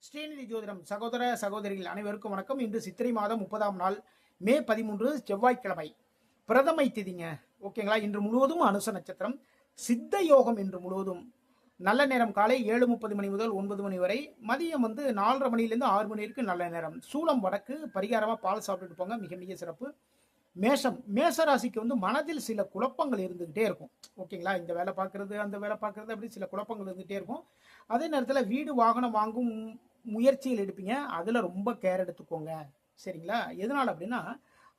ஸ்ரீநிதி ஜோதிடம் சகோதர சகோதரிகள் அனைவருக்கும் வணக்கம். இன்று சித்திரை மாதம் 30ஆம் நாள் மே 13 செவ்வாய்க்கிழமை பிரதமை திதிங்க. ஓகேங்களா? இன்று முழுவதும் அனுச நட்சத்திரம், சித்த யோகம் இன்று முழுவதும். நல்ல நேரம் காலை 7:30 மணி முதல் 9 மணி வரை, மதியம் 4:30 மணிலேருந்து 6 மணி வரைக்கும் நல்ல நேரம். சூலம் வடக்கு, பரிகாரமாக பால் சாப்பிட்டுட்டு போங்க, மிக மிக சிறப்பு. மேஷ ராசிக்கு மனதில் சில குழப்பங்கள் இருந்துகிட்டே இருக்கும். ஓகேங்களா? இந்த வேலை பார்க்கறது அந்த வேலை பார்க்கறது அப்படி சில குழப்பங்கள் இருந்துகிட்டே இருக்கும். அதே நேரத்தில் வீடு வாகனம் வாங்கும் முயற்சிகள் எடுப்பீங்க, அதில் ரொம்ப கேர் எடுத்துக்கோங்க. சரிங்களா? எதனால் அப்படின்னா,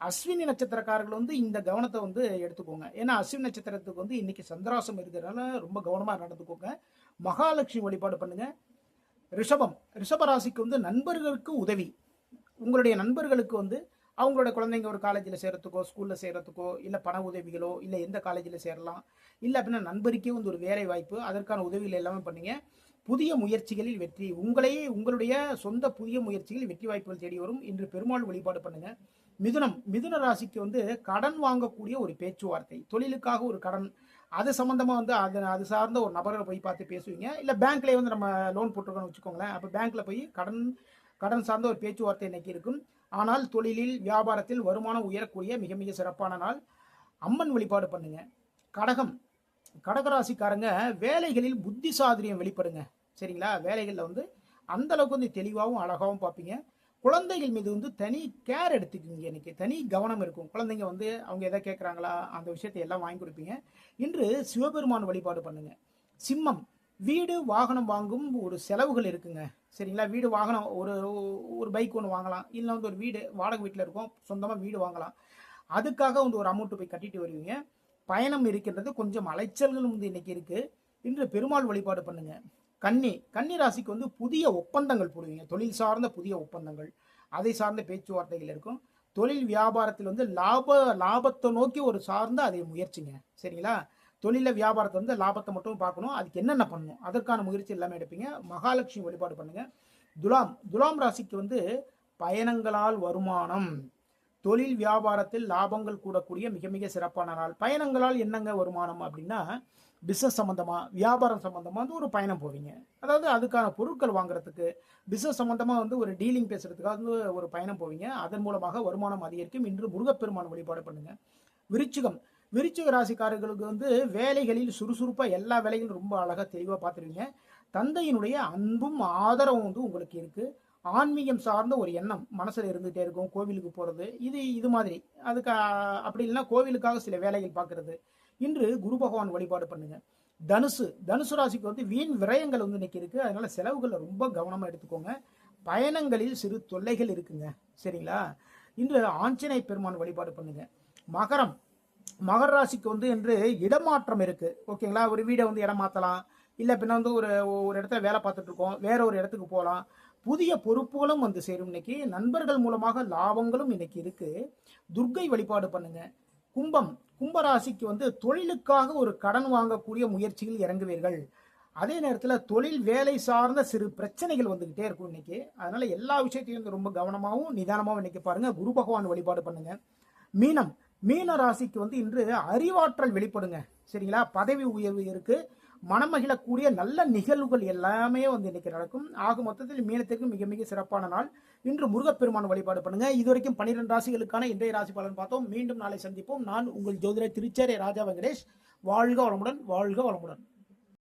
அஸ்வினி நட்சத்திரக்காரர்கள் இந்த கவனத்தை எடுத்துக்கோங்க. ஏன்னா அஸ்வினி நட்சத்திரத்துக்கு இன்னைக்கு சந்திராசம் இருக்கிறதுனால ரொம்ப கவனமாக நடந்துக்கோங்க. மகாலட்சுமி வழிபாடு பண்ணுங்க. ரிஷப ராசிக்கு நண்பர்களுக்கு உதவி. உங்களுடைய நண்பர்களுக்கு அவங்களோட குழந்தைங்க ஒரு காலேஜில் சேர்றதுக்கோ, ஸ்கூலில் சேர்றதுக்கோ, இல்லை பண உதவிகளோ, இல்லை எந்த காலேஜில் சேரலாம், இல்லை அப்படின்னா நண்பருக்கே ஒரு வேலை வாய்ப்பு, அதற்கான உதவிகள் எல்லாமே பண்ணீங்க. புதிய முயற்சிகளில் வெற்றி. உங்களுடைய சொந்த புதிய முயற்சிகளில் வெற்றி வாய்ப்புகள் தேடி வரும். இன்று பெருமாள் வழிபாடு பண்ணுங்க. மிதுன ராசிக்கு கடன் வாங்கக்கூடிய ஒரு பேச்சுவார்த்தை, தொழிலுக்காக ஒரு கடன், அது சம்பந்தமா அது சார்ந்த ஒரு நபரை போய் பார்த்து பேசுவீங்க. இல்லை பேங்க்லேயே நம்ம லோன் போட்டிருக்கோம்னு வச்சுக்கோங்களேன். அப்போ பேங்க்ல போய் கடன் சார்ந்த ஒரு பேச்சுவார்த்தை இன்னைக்கு இருக்கும். ஆனால் தொழிலில் வியாபாரத்தில் வருமானம் உயரக்கூடிய மிக மிக சிறப்பான நாள். அம்மன் வழிபாடு பண்ணுங்க. கடகராசிக்காரங்க வேலைகளில் புத்தி சாதுரியம் வெளிப்படுங்க. சரிங்களா? வேலைகளில் அந்த அளவுக்கு தெளிவாகவும் அழகாகவும் பார்ப்பீங்க. குழந்தைகள் மீது தனி கேர் எடுத்துக்குங்க. இன்னைக்கு தனி கவனம் இருக்கும். குழந்தைங்க அவங்க எதை கேட்குறாங்களா அந்த விஷயத்தை எல்லாம் வாங்கி கொடுப்பீங்க. இன்று சிவபெருமான் வழிபாடு பண்ணுங்க. சிம்மம், வீடு வாகனம் வாங்கும் ஒரு செலவுகள் இருக்குங்க. சரிங்களா? வீடு வாகனம், ஒரு பைக் ஒன்று வாங்கலாம், இல்லை ஒரு வீடு வாடகை வீட்டில் இருக்கும், சொந்தமாக வீடு வாங்கலாம். அதுக்காக ஒரு அமௌண்ட் போய் கட்டிட்டு வருவீங்க. பயணம் இருக்கின்றது, கொஞ்சம் அலைச்சல்கள் இன்னைக்கு இருக்கு. இன்று பெருமாள் வழிபாடு பண்ணுங்க. கன்னி ராசிக்கு புதிய ஒப்பந்தங்கள் போடுவீங்க. தொழில் சார்ந்த புதிய ஒப்பந்தங்கள், அதை சார்ந்த பேச்சுவார்த்தைகள் இருக்கும். தொழில் வியாபாரத்தில் லாபத்தை நோக்கி ஒரு சார்ந்த அதை முயற்சிங்க. சரிங்களா? தொழில வியாபாரத்தை லாபத்தை மட்டும் பார்க்கணும். அதுக்கு என்னென்ன பண்ணணும், அதற்கான முயற்சி எல்லாமே எடுப்பீங்க. மகாலட்சுமி வழிபாடு பண்ணுங்க. துலாம் ராசிக்கு பயணங்களால் வருமானம். தொழில் வியாபாரத்தில் லாபங்கள் கூடக்கூடிய மிக மிக சிறப்பான நாள். பயணங்களால் என்னங்க வருமானம் அப்படின்னா, பிசினஸ் சம்பந்தமா, வியாபாரம் சம்பந்தமா ஒரு பயணம் போவீங்க. அதாவது அதுக்கான பொருட்கள் வாங்குறதுக்கு, பிசினஸ் சம்பந்தமா ஒரு டீலிங் பேசுறதுக்காக ஒரு பயணம் போவீங்க. அதன் மூலமாக வருமானம் அதிகரிக்கும். இன்று முருகப்பெருமான் வழிபாடு பண்ணுங்க. விருச்சிக ராசிக்காரர்களுக்கு வேலைகளில் சுறுசுறுப்பா எல்லா வேலைகளும் ரொம்ப அழகா தெளிவா பார்த்துருவீங்க. தந்தையினுடைய அன்பும் ஆதரவும் உங்களுக்கு இருக்கு. ஆன்மீகம் சார்ந்த ஒரு எண்ணம் மனசுல இருந்துகிட்டே இருக்கும். கோவிலுக்கு போறது, இது மாதிரி. அதுக்கு அப்படி இல்லைன்னா கோவிலுக்காக சில வேலைகள் பார்க்கறது. இன்று குரு பகவான் வழிபாடு பண்ணுங்க. தனுசு ராசிக்கு வீண் விரயங்கள் இன்னைக்கு இருக்கு. அதனால செலவுகளை ரொம்ப கவனமா எடுத்துக்கோங்க. பயணங்களில் சிறு தொல்லைகள் இருக்குங்க. சரிங்களா? இன்று ஆஞ்சநேய பெருமான் வழிபாடு பண்ணுங்க. மகர ராசிக்கு இன்று இடமாற்றம் இருக்கு. ஓகேங்களா? ஒரு வீடை இடம் மாற்றலாம், இல்லை பின்ன ஒரு இடத்துல வேலை பார்த்துட்டு இருக்கோம், வேற ஒரு இடத்துக்கு போகலாம். புதிய பொறுப்புகளும் சேரும். இன்னைக்கு நண்பர்கள் மூலமாக லாபங்களும் இன்னைக்கு இருக்கு. துர்க்கை வழிபாடு பண்ணுங்க. கும்பராசிக்கு தொழிலுக்காக ஒரு கடன் வாங்கக்கூடிய முயற்சிகள் இறங்குவீர்கள். அதே நேரத்தில் தொழில் வேலை சார்ந்த சிறு பிரச்சனைகள் வந்துகிட்டே இருக்கும் இன்னைக்கு. அதனால எல்லா விஷயத்தையும் ரொம்ப கவனமாகவும் நிதானமாகவும் இன்னைக்கு பாருங்க. குரு பகவான் வழிபாடு பண்ணுங்க. மீன ராசிக்கு இன்று அறிவாற்றல் வெளிப்படுங்க. சரிங்களா? பதவி உயர்வு இருக்கு. மனமகிழக்கூடிய நல்ல நிகழ்வுகள் எல்லாமே இன்னைக்கு நடக்கும். ஆக மொத்தத்தில் மீனத்திற்கு மிக மிக சிறப்பான நாள். இன்று முருகப்பெருமான் வழிபாடு பண்ணுங்க. இதுவரைக்கும் 12 ராசிகளுக்கான இன்றைய ராசி பலன் பார்த்தோம். மீண்டும் நாளை சந்திப்போம். நான் உங்கள் ஜோதிடர் திருச்சேரை ராஜா வெங்கடேஷ். வாழ்க வளமுடன், வாழ்க வளமுடன்.